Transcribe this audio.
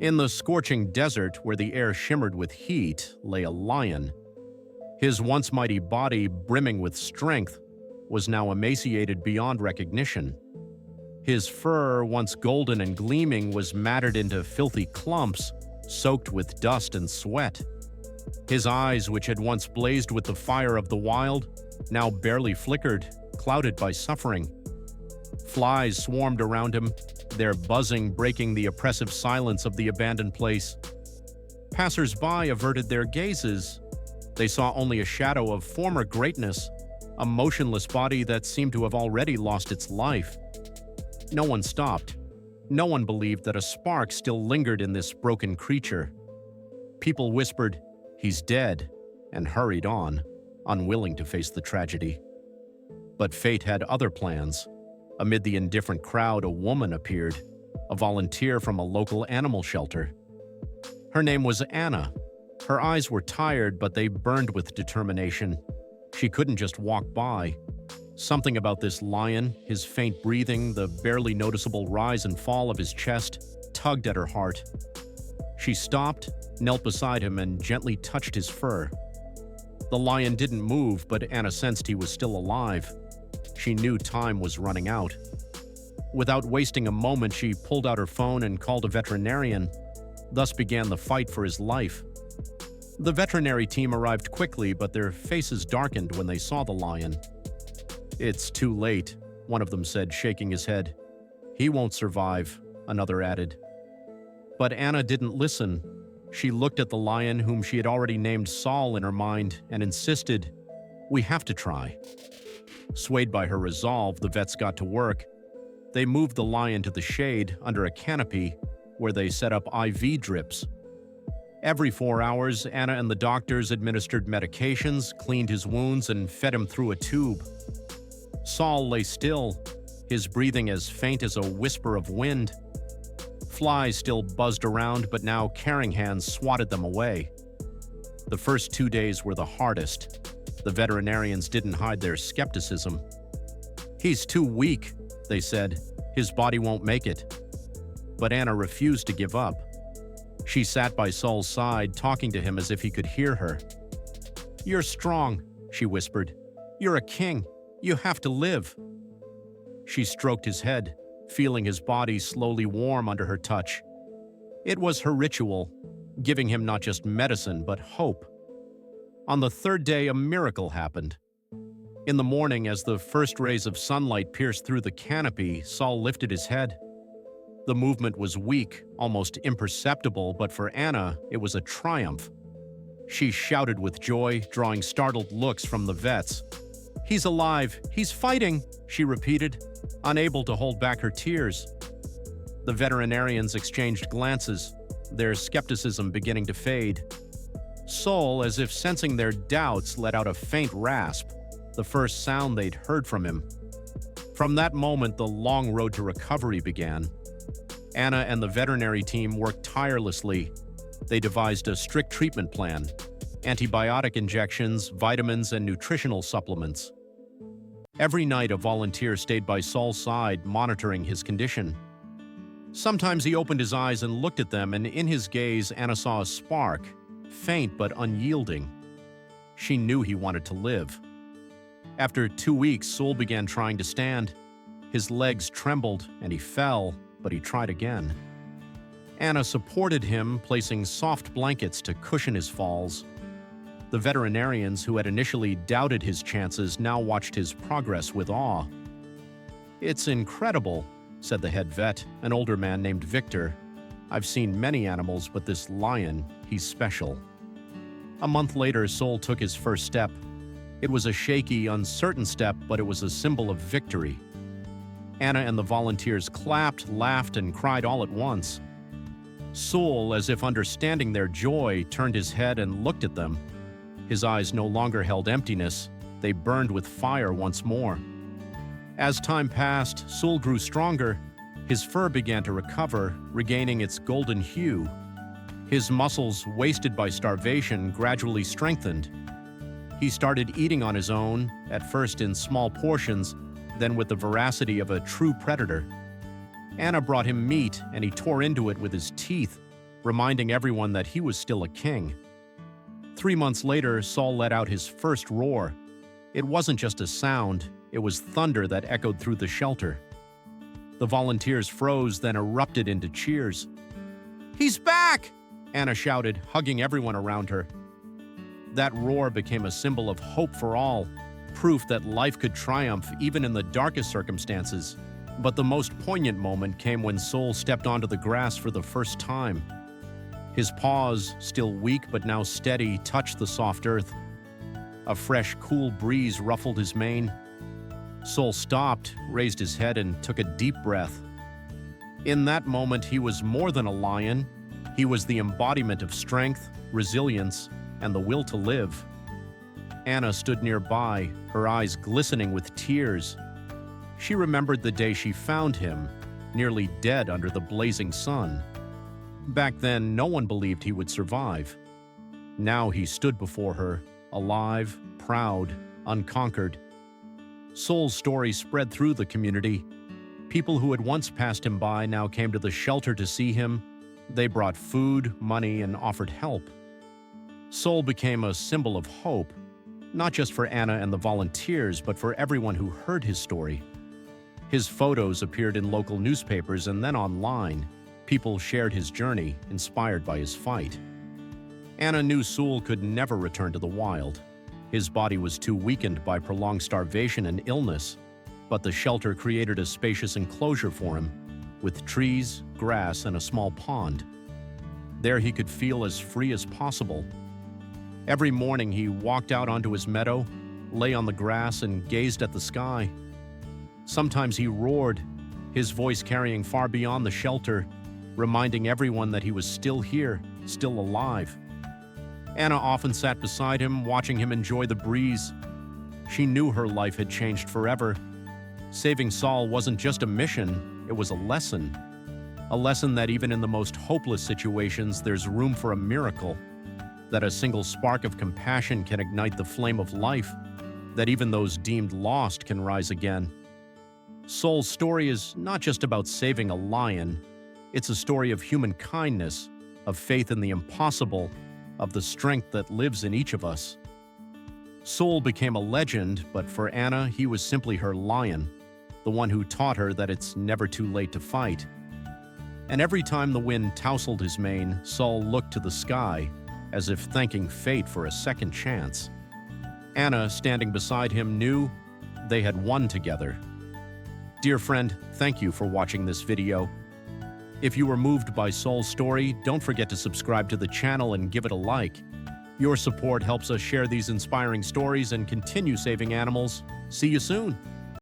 In the scorching desert where the air shimmered with heat lay a lion. His once mighty body, brimming with strength, was now emaciated beyond recognition. His fur, once golden and gleaming, was matted into filthy clumps, soaked with dust and sweat. His eyes, which had once blazed with the fire of the wild, now barely flickered, clouded by suffering. Flies swarmed around him, their buzzing breaking the oppressive silence of the abandoned place. Passers-by averted their gazes. They saw only a shadow of former greatness, a motionless body that seemed to have already lost its life. No one stopped. No one believed that a spark still lingered in this broken creature. People whispered, "He's dead," and hurried on, unwilling to face the tragedy. But fate had other plans. Amid the indifferent crowd, a woman appeared, a volunteer from a local animal shelter. Her name was Anna. Her eyes were tired, but they burned with determination. She couldn't just walk by. Something about this lion, his faint breathing, the barely noticeable rise and fall of his chest, tugged at her heart. She stopped, knelt beside him, and gently touched his fur. The lion didn't move, but Anna sensed he was still alive. She knew time was running out. Without wasting a moment, she pulled out her phone and called a veterinarian. Thus began the fight for his life. The veterinary team arrived quickly, but their faces darkened when they saw the lion. "It's too late," one of them said, shaking his head. "He won't survive," another added. But Anna didn't listen. She looked at the lion, whom she had already named Saul in her mind, and insisted, "We have to try." Swayed by her resolve, the vets got to work. They moved the lion to the shade under a canopy where they set up IV drips. Every 4 hours, Anna and the doctors administered medications, cleaned his wounds, and fed him through a tube. Saul lay still, his breathing as faint as a whisper of wind. Flies still buzzed around, but now caring hands swatted them away. The first 2 days were the hardest. The veterinarians didn't hide their skepticism. "He's too weak," they said. "His body won't make it." But Anna refused to give up. She sat by Saul's side, talking to him as if he could hear her. "You're strong," she whispered. "You're a king. You have to live." She stroked his head, feeling his body slowly warm under her touch. It was her ritual, giving him not just medicine, but hope. On the third day, a miracle happened. In the morning, as the first rays of sunlight pierced through the canopy, Saul lifted his head. The movement was weak, almost imperceptible, but for Anna, it was a triumph. She shouted with joy, drawing startled looks from the vets. "He's alive! He's fighting!" she repeated, unable to hold back her tears. The veterinarians exchanged glances, their skepticism beginning to fade. Saul, as if sensing their doubts, let out a faint rasp, the first sound they'd heard from him. From that moment, the long road to recovery began. Anna and the veterinary team worked tirelessly. They devised a strict treatment plan: antibiotic injections, vitamins, and nutritional supplements. Every night, a volunteer stayed by Saul's side, monitoring his condition. Sometimes he opened his eyes and looked at them, and in his gaze, Anna saw a spark, faint but unyielding. She knew he wanted to live. After 2 weeks, Saul began trying to stand. His legs trembled, and he fell, but he tried again. Anna supported him, placing soft blankets to cushion his falls. The veterinarians, who had initially doubted his chances, now watched his progress with awe. "It's incredible," said the head vet, an older man named Victor. "I've seen many animals, but this lion, he's special." A month later, Saul took his first step. It was a shaky, uncertain step, but it was a symbol of victory. Anna and the volunteers clapped, laughed, and cried all at once. Saul, as if understanding their joy, turned his head and looked at them. His eyes no longer held emptiness. They burned with fire once more. As time passed, Saul grew stronger. His fur began to recover, regaining its golden hue. His muscles, wasted by starvation, gradually strengthened. He started eating on his own, at first in small portions, then with the voracity of a true predator. Anna brought him meat, and he tore into it with his teeth. reminding everyone that he was still a king. 3 months later, Saul let out his first roar. It wasn't just a sound, it was thunder that echoed through the shelter. The volunteers froze, then erupted into cheers. "He's back!" Anna shouted, hugging everyone around her. That roar became a symbol of hope for all, proof that life could triumph even in the darkest circumstances. But the most poignant moment came when Saul stepped onto the grass for the first time. His paws, still weak but now steady, touched the soft earth. A fresh, cool breeze ruffled his mane. Saul stopped, raised his head, and took a deep breath. In that moment, he was more than a lion. He was the embodiment of strength, resilience, and the will to live. Anna stood nearby, her eyes glistening with tears. She remembered the day she found him, nearly dead under the blazing sun. Back then, no one believed he would survive. Now he stood before her, alive, proud, unconquered. Saul's story spread through the community. People who had once passed him by now came to the shelter to see him. They brought food, money, and offered help. Saul became a symbol of hope, not just for Anna and the volunteers, but for everyone who heard his story. His photos appeared in local newspapers and then online. People shared his journey, inspired by his fight. Anna knew Saul could never return to the wild. His body was too weakened by prolonged starvation and illness, but the shelter created a spacious enclosure for him, with trees, grass, and a small pond. There he could feel as free as possible. Every morning he walked out onto his meadow, lay on the grass, and gazed at the sky. Sometimes he roared, his voice carrying far beyond the shelter, reminding everyone that he was still here, still alive. Anna often sat beside him, watching him enjoy the breeze. She knew her life had changed forever. Saving Saul wasn't just a mission, it was a lesson. A lesson that even in the most hopeless situations, there's room for a miracle. That a single spark of compassion can ignite the flame of life. That even those deemed lost can rise again. Saul's story is not just about saving a lion. It's a story of human kindness, of faith in the impossible, of the strength that lives in each of us. Saul became a legend, but for Anna, he was simply her lion, the one who taught her that it's never too late to fight. And every time the wind tousled his mane, Saul looked to the sky, as if thanking fate for a second chance. Anna, standing beside him, knew they had won together. Dear friend, thank you for watching this video. If you were moved by Saul's story, don't forget to subscribe to the channel and give it a like. Your support helps us share these inspiring stories and continue saving animals. See you soon!